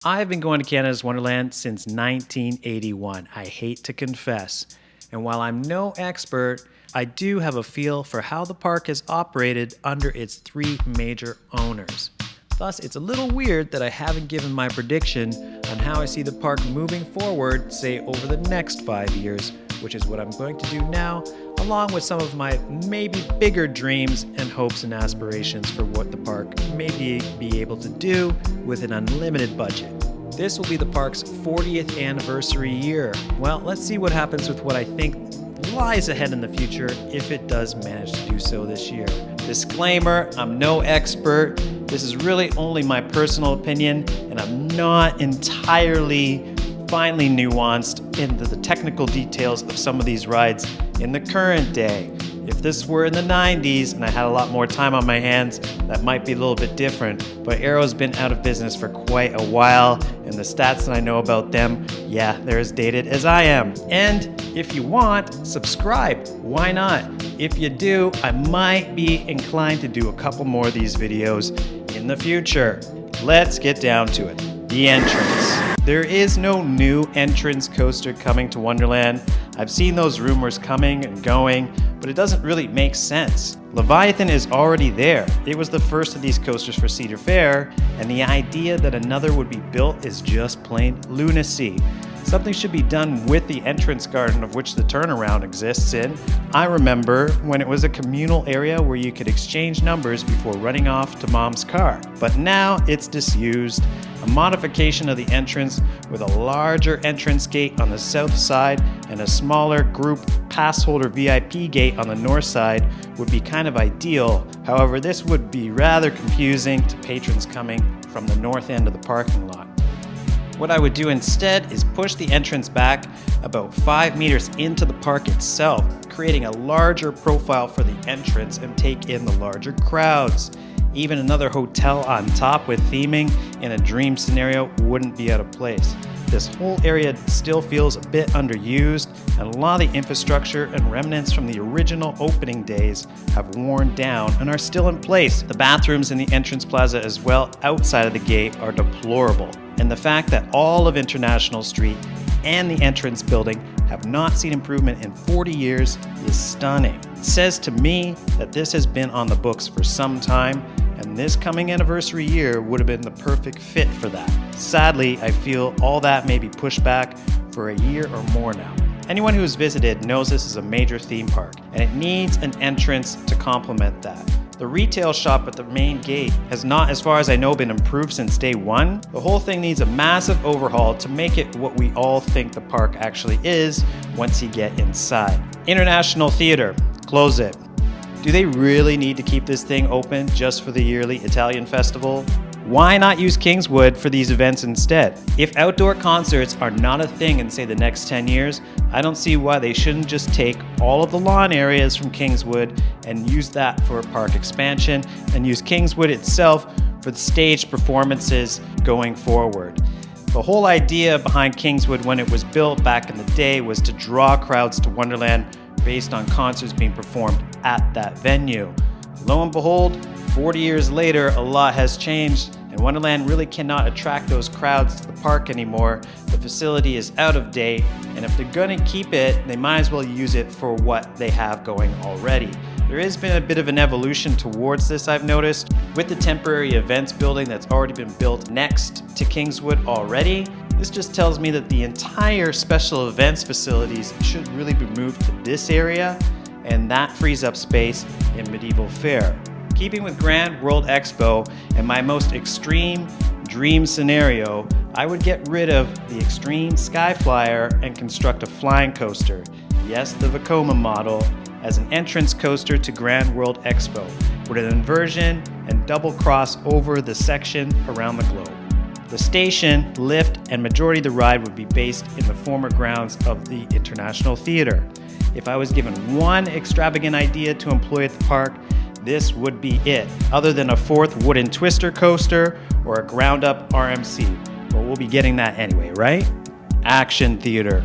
I've been going to Canada's Wonderland since 1981. I hate to confess. And while I'm no expert, I do have a feel for how the park is operated under its three major owners. Thus, it's a little weird that I haven't given my prediction on how I see the park moving forward, say over the next 5 years, which is what I'm going to do now, along with some of my maybe bigger dreams and hopes and aspirations for what the park may be able to do with an unlimited budget. This will be the park's 40th anniversary year. Well, let's see what happens with what I think lies ahead in the future if it does manage to do so this year. Disclaimer, I'm no expert. This is really only my personal opinion, and I'm not entirely finely nuanced into the technical details of some of these rides in the current day. If this were in the 90s and I had a lot more time on my hands, that might be a little bit different. But Arrow's been out of business for quite a while, and the stats that I know about them, yeah, they're as dated as I am. And if you want, subscribe. Why not? If you do, I might be inclined to do a couple more of these videos in the future. Let's get down to it. The entrance. There is no new entrance coaster coming to Wonderland. I've seen those rumors coming and going, but it doesn't really make sense. Leviathan is already there. It was the first of these coasters for Cedar Fair, and the idea that another would be built is just plain lunacy. Something should be done with the entrance garden of which the turnaround exists in. I remember when it was a communal area where you could exchange numbers before running off to mom's car. But now it's disused. A modification of the entrance with a larger entrance gate on the south side and a smaller group pass holder VIP gate on the north side would be kind of ideal. However, this would be rather confusing to patrons coming from the north end of the parking lot. What I would do instead is push the entrance back about 5 meters into the park itself, creating a larger profile for the entrance and take in the larger crowds. Even another hotel on top with theming in a dream scenario wouldn't be out of place. This whole area still feels a bit underused, and a lot of the infrastructure and remnants from the original opening days have worn down and are still in place. The bathrooms in the entrance plaza as well outside of the gate are deplorable, and the fact that all of International Street and the entrance building have not seen improvement in 40 years is stunning. It says to me that this has been on the books for some time, and this coming anniversary year would have been the perfect fit for that. Sadly, I feel all that may be pushed back for a year or more now. Anyone who has visited knows this is a major theme park, and it needs an entrance to complement that. The retail shop at the main gate has not, as far as I know, been improved since day one. The whole thing needs a massive overhaul to make it what we all think the park actually is once you get inside. International Theater, close it. Do they really need to keep this thing open just for the yearly Italian festival? Why not use Kingswood for these events instead? If outdoor concerts are not a thing in, say, the next 10 years, I don't see why they shouldn't just take all of the lawn areas from Kingswood and use that for a park expansion and use Kingswood itself for the staged performances going forward. The whole idea behind Kingswood when it was built back in the day was to draw crowds to Wonderland based on concerts being performed at that venue. Lo and behold, 40 years later, a lot has changed, and Wonderland really cannot attract those crowds to the park anymore. The facility is out of date, and if they're gonna keep it, they might as well use it for what they have going already. There has been a bit of an evolution towards this, I've noticed, with the temporary events building that's already been built next to Kingswood already. This just tells me that the entire special events facilities should really be moved to this area, and that frees up space in Medieval Fair. Keeping with Grand World Expo and my most extreme dream scenario, I would get rid of the Extreme Sky Flyer and construct a flying coaster, yes, the Vekoma model, as an entrance coaster to Grand World Expo, with an inversion and double cross over the section around the globe. The station, lift, and majority of the ride would be based in the former grounds of the International Theater. If I was given one extravagant idea to employ at the park, this would be it, other than a fourth wooden twister coaster or a ground-up RMC. But we'll be getting that anyway, right? Action Theater.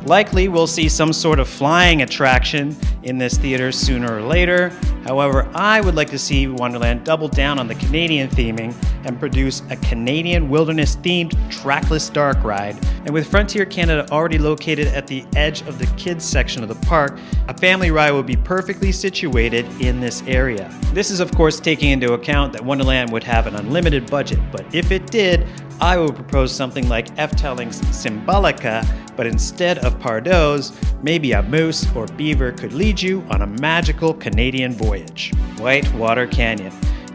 Likely we'll see some sort of flying attraction in this theater sooner or later. However, I would like to see Wonderland double down on the Canadian theming and produce a Canadian wilderness-themed trackless dark ride. And with Frontier Canada already located at the edge of the kids section of the park, a family ride would be perfectly situated in this area. This is of course taking into account that Wonderland would have an unlimited budget, but if it did, I would propose something like Efteling's Symbolica, but instead of Pardo's, maybe a moose or beaver could lead you on a magical Canadian voyage. Whitewater Canyon.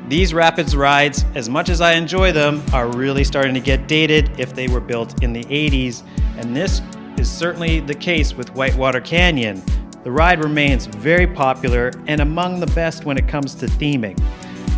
These rapids rides, as much as I enjoy them, are really starting to get dated if they were built in the 80s, and this is certainly the case with Whitewater Canyon. The ride remains very popular and among the best when it comes to theming.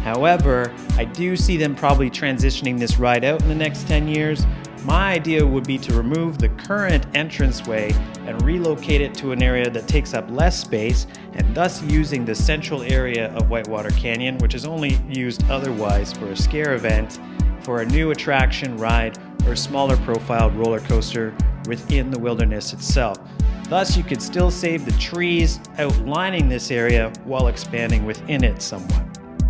However, I do see them probably transitioning this ride out in the next 10 years. My idea would be to remove the current entranceway and relocate it to an area that takes up less space, and thus using the central area of Whitewater Canyon, which is only used otherwise for a scare event, for a new attraction, ride, or smaller profiled roller coaster within the wilderness itself. Thus, you could still save the trees outlining this area while expanding within it somewhat.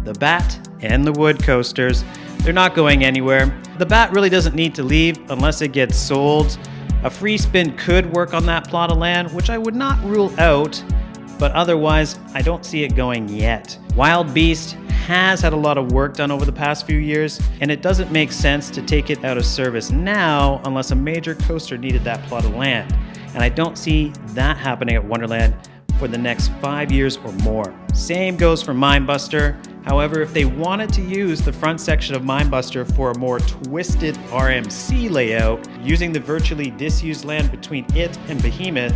The Bat and the Wood coasters, they're not going anywhere. The Bat really doesn't need to leave unless it gets sold. A free spin could work on that plot of land, which I would not rule out, but otherwise, I don't see it going yet. Wild Beast has had a lot of work done over the past few years, and it doesn't make sense to take it out of service now unless a major coaster needed that plot of land. And I don't see that happening at Wonderland for the next 5 years or more. Same goes for Mindbuster. However, if they wanted to use the front section of Mindbuster for a more twisted RMC layout, using the virtually disused land between it and Behemoth,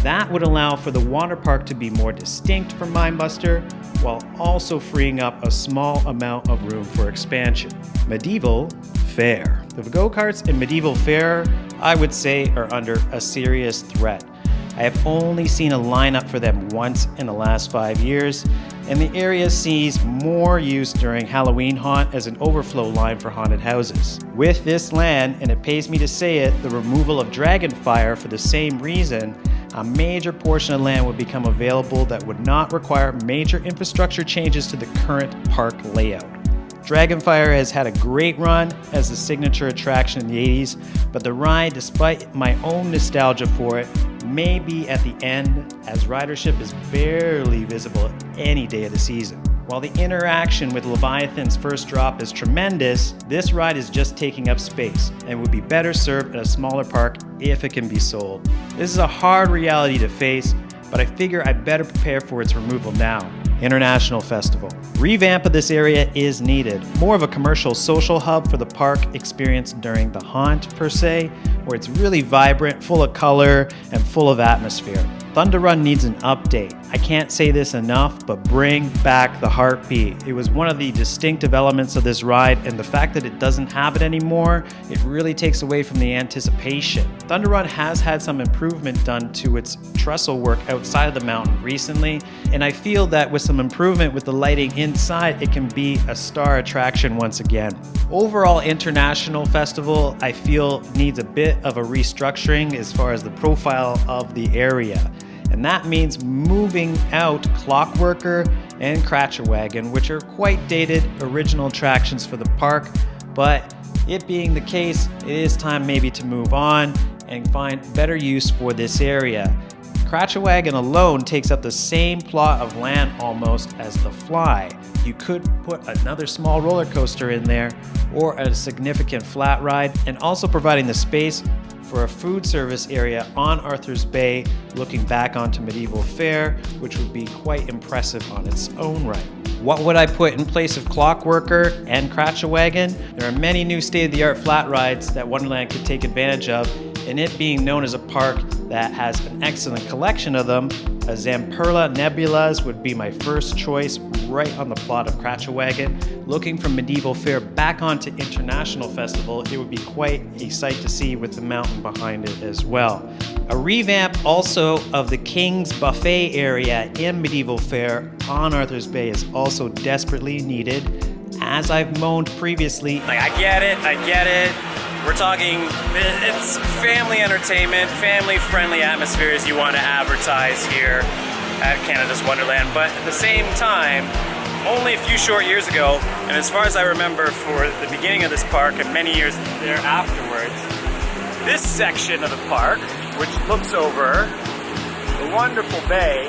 that would allow for the water park to be more distinct from Mindbuster, while also freeing up a small amount of room for expansion. Medieval Fair. The go-karts in Medieval Fair, I would say, are under a serious threat. I have only seen a lineup for them once in the last 5 years, and the area sees more use during Halloween Haunt as an overflow line for haunted houses. With this land, and it pays me to say it, the removal of Dragonfire for the same reason, a major portion of land would become available that would not require major infrastructure changes to the current park layout. Dragonfire has had a great run as a signature attraction in the 80s, but the ride, despite my own nostalgia for it, may be at the end, as ridership is barely visible any day of the season. While the interaction with Leviathan's first drop is tremendous, this ride is just taking up space and would be better served at a smaller park if it can be sold. This is a hard reality to face, but I figure I better prepare for its removal now. International Festival. Revamp of this area is needed. More of a commercial social hub for the park experience during the haunt per se, where it's really vibrant, full of color, and full of atmosphere. Thunder Run needs an update. I can't say this enough, but bring back the heartbeat. It was one of the distinctive elements of this ride, and the fact that it doesn't have it anymore, it really takes away from the anticipation. Thunder Run has had some improvement done to its trestle work outside of the mountain recently, and I feel that with some improvement with the lighting inside, it can be a star attraction once again. Overall, International Festival, I feel, needs a bit of a restructuring as far as the profile of the area. And that means moving out Clockworker and Cratchawagon, which are quite dated original attractions for the park, but it being the case, it is time maybe to move on and find better use for this area. Cratchawagon alone takes up the same plot of land almost as the Fly. You could put another small roller coaster in there or a significant flat ride, and also providing the space for a food service area on Arthur's Bay looking back onto Medieval Fair, which would be quite impressive on its own right. What would I put in place of Clockworker and Cratchawagon? There are many new state-of-the-art flat rides that Wonderland could take advantage of, and it being known as a park that has an excellent collection of them, a Zamperla Nebulas would be my first choice right on the plot of Cratchawagon. Looking from Medieval Fair back onto International Festival, it would be quite a sight to see with the mountain behind it as well. A revamp also of the King's Buffet area in Medieval Fair on Arthur's Bay is also desperately needed. As I've moaned previously, I get it. We're talking, it's family entertainment, family-friendly atmospheres you want to advertise here at Canada's Wonderland, but at the same time, only a few short years ago, and as far as I remember, for the beginning of this park and many years there afterwards, this section of the park, which looks over the wonderful bay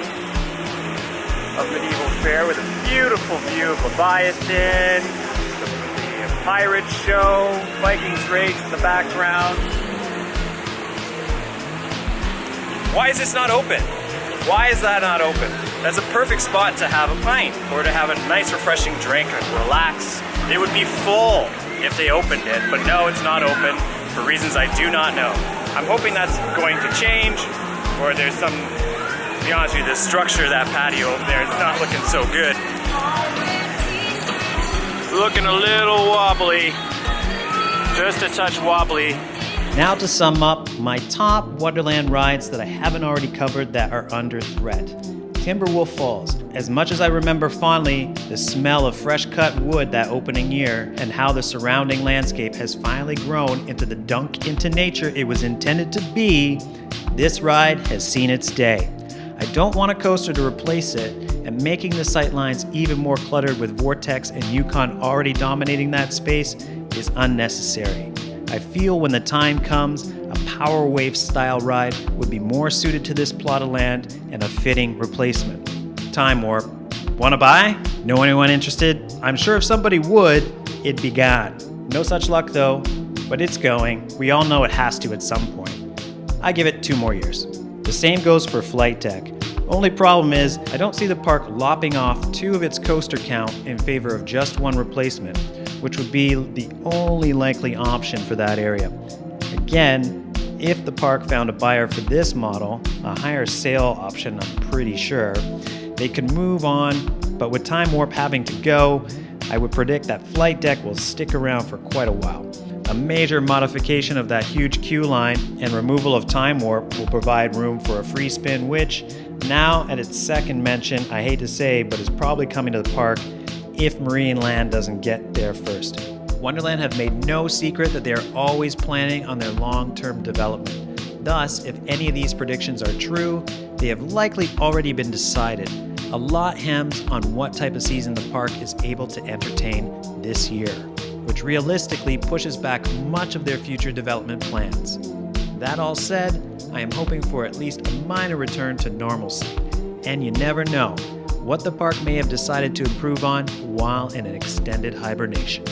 of Medieval Fair with a beautiful view of Leviathan, the pirate show, Vikings race in the background. Why is this not open? Why is that not open? That's a perfect spot to have a pint or to have a nice refreshing drink and relax. It would be full if they opened it, but no, it's not open for reasons I do not know. I'm hoping that's going to change, or there's some, to be honest with you, the structure of that patio over there is not looking so good. Looking a little wobbly, just a touch wobbly. Now to sum up, my top Wonderland rides that I haven't already covered that are under threat. Timberwolf Falls. As much as I remember fondly the smell of fresh cut wood that opening year and how the surrounding landscape has finally grown into the dunk into nature it was intended to be, this ride has seen its day. I don't want a coaster to replace it, and making the sightlines even more cluttered with Vortex and Yukon already dominating that space is unnecessary. I feel when the time comes, a Power Wave style ride would be more suited to this plot of land and a fitting replacement. Time Warp. Wanna buy? Know anyone interested? I'm sure if somebody would, it'd be gone. No such luck though, but it's going. We all know it has to at some point. I give it 2 more years. The same goes for Flight Deck. Only problem is, I don't see the park lopping off 2 of its coaster count in favor of just 1 replacement, which would be the only likely option for that area. Again, if the park found a buyer for this model, a higher sale option I'm pretty sure, they could move on, but with Time Warp having to go, I would predict that Flight Deck will stick around for quite a while. A major modification of that huge queue line and removal of Time Warp will provide room for a free spin, which, now at its second mention, I hate to say, but is probably coming to the park if Marineland doesn't get there first. Wonderland have made no secret that they are always planning on their long-term development. Thus, if any of these predictions are true, they have likely already been decided. A lot hems on what type of season the park is able to entertain this year, which realistically pushes back much of their future development plans. That all said, I am hoping for at least a minor return to normalcy, and you never know what the park may have decided to improve on while in an extended hibernation.